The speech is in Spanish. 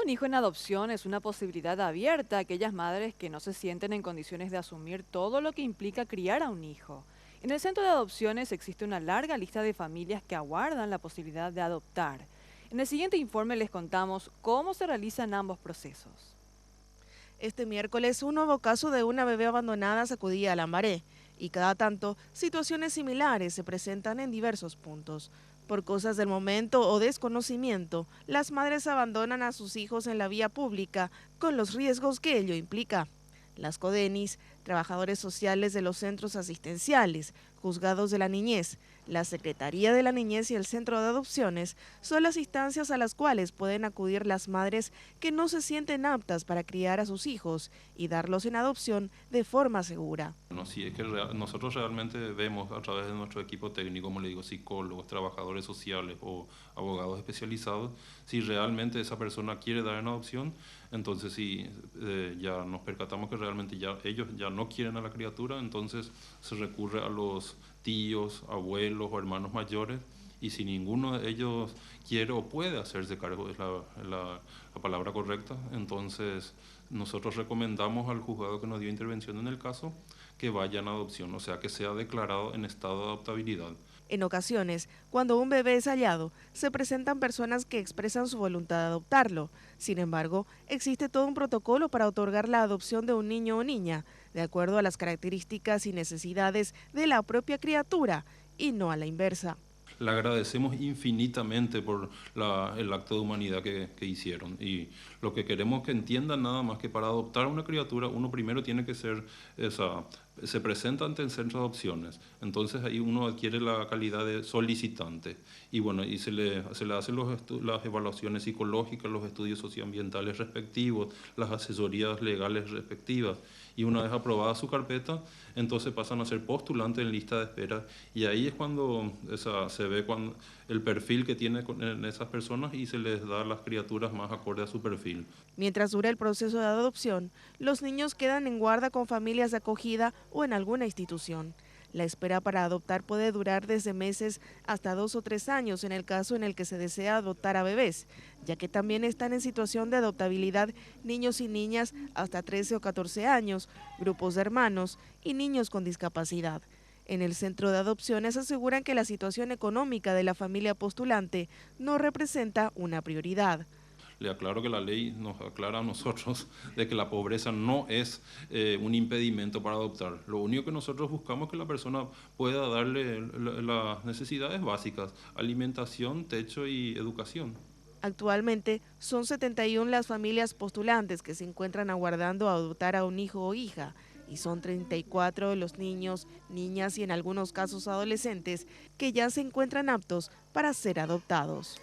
un hijo en adopción es una posibilidad abierta a aquellas madres que no se sienten en condiciones de asumir todo lo que implica criar a un hijo. En el centro de adopciones existe una larga lista de familias que aguardan la posibilidad de adoptar. En el siguiente informe les contamos cómo se realizan ambos procesos. Este miércoles, un nuevo caso de una bebé abandonada sacudía a Lambaré y cada tanto situaciones similares se presentan en diversos puntos. Por cosas del momento o desconocimiento, las madres abandonan a sus hijos en la vía pública con los riesgos que ello implica. Las CODENIS, trabajadores sociales de los centros asistenciales, juzgados de la niñez, la Secretaría de la Niñez y el Centro de Adopciones son las instancias a las cuales pueden acudir las madres que no se sienten aptas para criar a sus hijos y darlos en adopción de forma segura. Bueno, sí, es que nosotros realmente vemos a través de nuestro equipo técnico, como le digo, psicólogos, trabajadores sociales o abogados especializados, si realmente esa persona quiere dar en adopción, entonces si ya nos percatamos que realmente ya ellos ya no quieren a la criatura, entonces se recurre a los tíos, abuelos o hermanos mayores, y si ninguno de ellos quiere o puede hacerse cargo, es la palabra correcta, entonces nosotros recomendamos al juzgado que nos dio intervención en el caso que vayan a adopción, o sea, que sea declarado en estado de adoptabilidad. En ocasiones, cuando un bebé es hallado, se presentan personas que expresan su voluntad de adoptarlo. Sin embargo, existe todo un protocolo para otorgar la adopción de un niño o niña, de acuerdo a las características y necesidades de la propia criatura, y no a la inversa. Le agradecemos infinitamente por el acto de humanidad que hicieron, y lo que queremos que entiendan nada más que para adoptar una criatura uno primero tiene que ser se presenta ante el centro de adopciones, entonces ahí uno adquiere la calidad de solicitante y bueno, y se le hacen las evaluaciones psicológicas, los estudios socioambientales respectivos, las asesorías legales respectivas, y una vez aprobada su carpeta, entonces pasan a ser postulantes en lista de espera, y ahí es cuando se ve el perfil que tiene en esas personas y se les da a las criaturas más acorde a su perfil. Mientras dura el proceso de adopción, los niños quedan en guarda con familias de acogida o en alguna institución. La espera para adoptar puede durar desde meses hasta 2 o 3 años en el caso en el que se desea adoptar a bebés, ya que también están en situación de adoptabilidad niños y niñas hasta 13 o 14 años, grupos de hermanos y niños con discapacidad. En el centro de adopciones aseguran que la situación económica de la familia postulante no representa una prioridad. Le aclaro que la ley nos aclara a nosotros de que la pobreza no es un impedimento para adoptar. Lo único que nosotros buscamos es que la persona pueda darle las necesidades básicas: alimentación, techo y educación. Actualmente son 71 las familias postulantes que se encuentran aguardando a adoptar a un hijo o hija y son 34 los niños, niñas y en algunos casos adolescentes que ya se encuentran aptos para ser adoptados.